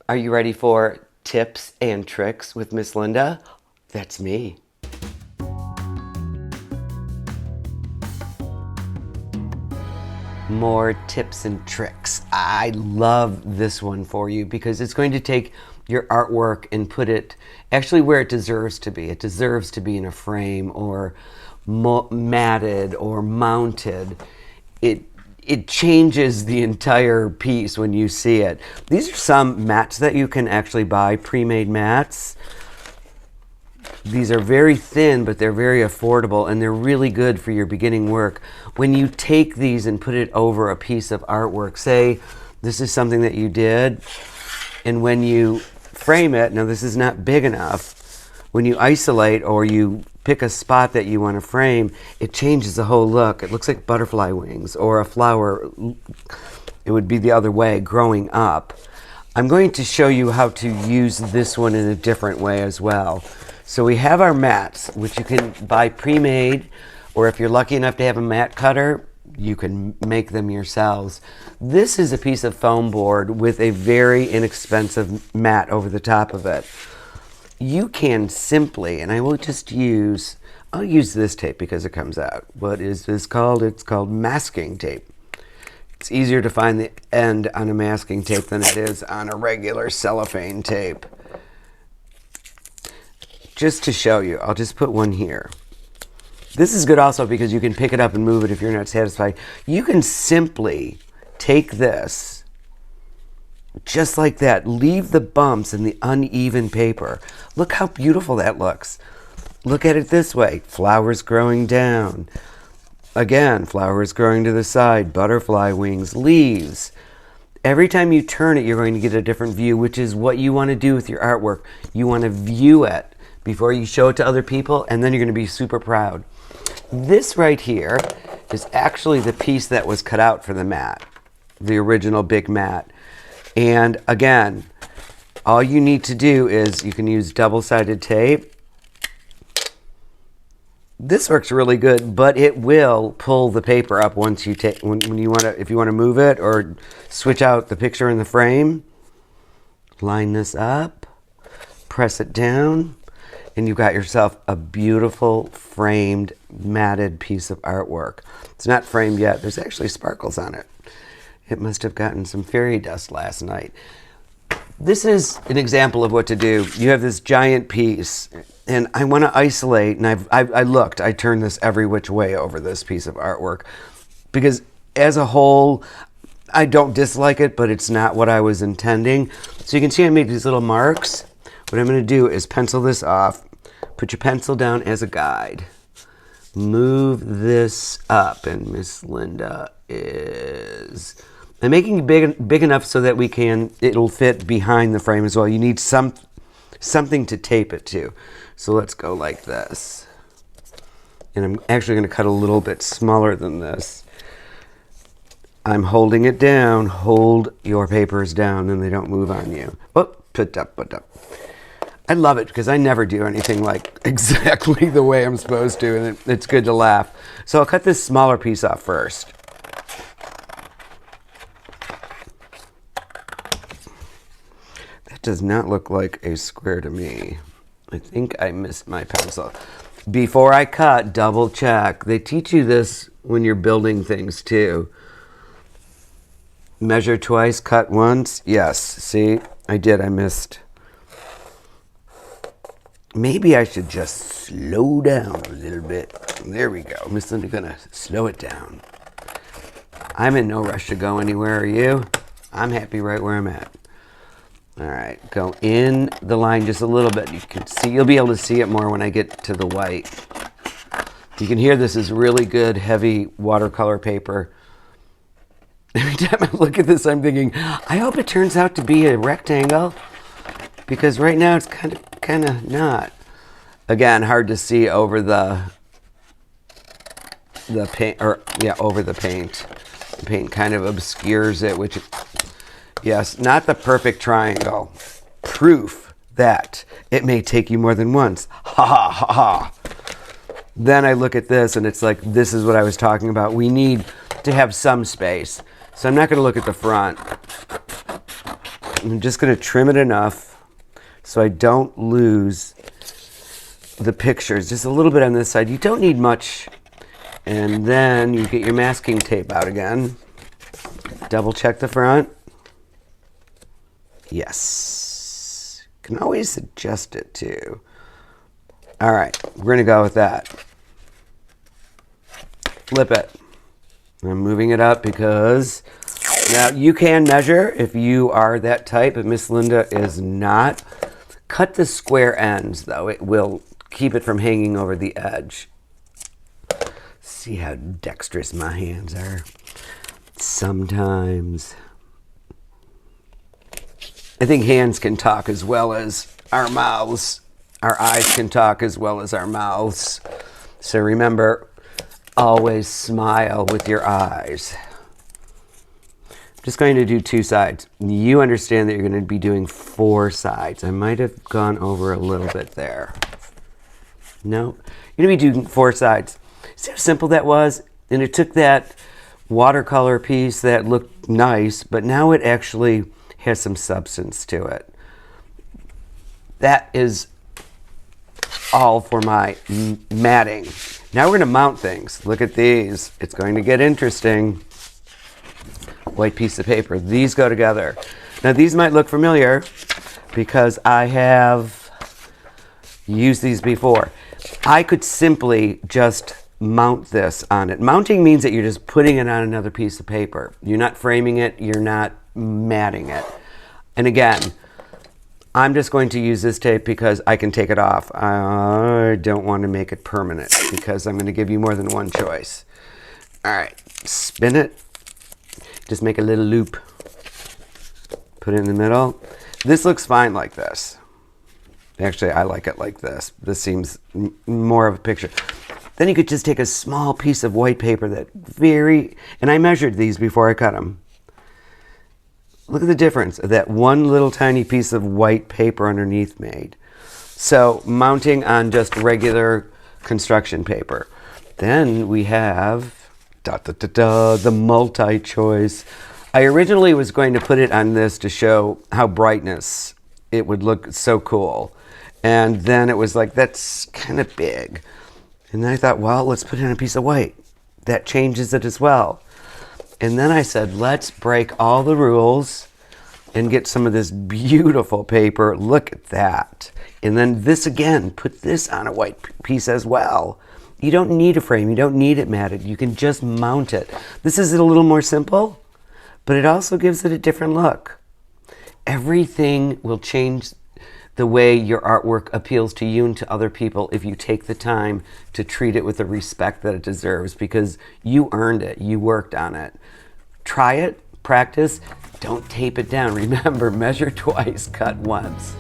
Are you ready for tips and tricks with Miss Linda? That's me. More tips and tricks. I love this one for you because it's going to take your artwork and put it actually where it deserves to be. It deserves to be in a frame or matted or mounted. It changes the entire piece when you see it. These are some mats that you can actually buy, pre-made mats. These are very thin, but they're very affordable, and they're really good for your beginning work. When you take these and put it over a piece of artwork, say this is something that you did, and when you frame it, now this is not big enough, when you isolate or you pick a spot that you want to frame, it changes the whole look. It looks like butterfly wings or a flower. It would be the other way, growing up. I'm going to show you how to use this one in a different way as well. So we have our mats, which you can buy pre-made, or if you're lucky enough to have a mat cutter, you can make them yourselves. This is a piece of foam board with a very inexpensive mat over the top of it. You can simply, and I'll use this tape because it comes out. What is this called? It's called masking tape. It's easier to find the end on a masking tape than it is on a regular cellophane tape. Just to show you, I'll just put one here. This is good also because you can pick it up and move it if you're not satisfied. You can simply take this, just like that, leave the bumps in the uneven paper. Look how beautiful that looks. Look at it this way, flowers growing down. Again, flowers growing to the side, butterfly wings, leaves. Every time you turn it, you're going to get a different view, which is what you want to do with your artwork. You want to view it before you show it to other people, and then you're going to be super proud. This right here is actually the piece that was cut out for the mat, the original big mat. And again, all you need to do is you can use double-sided tape. This works really good, but it will pull the paper up once you take when you want to, if you want to move it or switch out the picture in the frame. Line this up, press it down, and you've got yourself a beautiful framed matted piece of artwork. It's not framed yet. There's actually sparkles on it. It must have gotten some fairy dust last night. This is an example of what to do. You have this giant piece, and I want to isolate, and I turned this every which way over this piece of artwork, because as a whole, I don't dislike it, but it's not what I was intending. So you can see I made these little marks. What I'm going to do is pencil this off, put your pencil down as a guide, move this up, and Miss Linda is... I'm making it big enough so that it'll fit behind the frame as well. You need something to tape it to. So let's go like this. And I'm actually going to cut a little bit smaller than this. I'm holding it down. Hold your papers down and they don't move on you. Oh, put up. I love it because I never do anything like exactly the way I'm supposed to, and it's good to laugh. So I'll cut this smaller piece off first. Does not look like a square to me. I think I missed my pencil. Before I cut, double check. They teach you this when you're building things too. Measure twice, cut once. Yes, see, I did, I missed. Maybe I should just slow down a little bit. There we go. Miss Linda's gonna slow it down. I'm in no rush to go anywhere, are you? I'm happy right where I'm at. All right, go in the line just a little bit. You can see, you'll be able to see it more when I get to the white. You can hear this is really good, heavy watercolor paper. Every time I look at this, I'm thinking, I hope it turns out to be a rectangle, because right now it's kind of not. Again, hard to see over the paint, over the paint. The paint kind of obscures it, which. Yes, not the perfect triangle. Proof that it may take you more than once. Ha ha ha ha. Then I look at this and it's like, this is what I was talking about. We need to have some space. So I'm not going to look at the front. I'm just going to trim it enough so I don't lose the pictures. Just a little bit on this side. You don't need much. And then you get your masking tape out again. Double check the front. Yes. Can always adjust it too. All right, we're going to go with that. Flip it. I'm moving it up because now you can measure if you are that type, but Miss Linda is not. Cut the square ends though. It will keep it from hanging over the edge. See how dexterous my hands are. Sometimes. I think hands can talk as well as our mouths. Our eyes can talk as well as our mouths. So remember, always smile with your eyes. I'm just going to do 2 sides. You understand that you're going to be doing 4 sides. I might have gone over a little bit there. No, you're going to be doing 4 sides. See how simple that was? And it took that watercolor piece that looked nice, but now it actually has some substance to it. That is all for my matting. Now we're going to mount things. Look at these. It's going to get interesting. White piece of paper. These go together. Now these might look familiar because I have used these before. I could simply just mount this on it. Mounting means that you're just putting it on another piece of paper. You're not framing it. You're not matting it. And again, I'm just going to use this tape because I can take it off. I don't want to make it permanent because I'm going to give you more than one choice. All right, spin it. Just make a little loop. Put it in the middle. This looks fine like this. Actually, I like it like this. This seems more of a picture. Then you could just take a small piece of white paper and I measured these before I cut them. Look at the difference that one little tiny piece of white paper underneath made. So mounting on just regular construction paper. Then we have the multi-choice. I originally was going to put it on this to show how brightness, it would look so cool. And then it was like, that's kind of big. And then I thought, well, let's put it on a piece of white. That changes it as well. And then I said, let's break all the rules and get some of this beautiful paper. Look at that. And then this again, put this on a white piece as well. You don't need a frame. You don't need it matted. You can just mount it. This is a little more simple, but it also gives it a different look. Everything will change the way your artwork appeals to you and to other people if you take the time to treat it with the respect that it deserves, because you earned it. You worked on it. Try it, practice, don't tape it down. Remember, measure twice, cut once.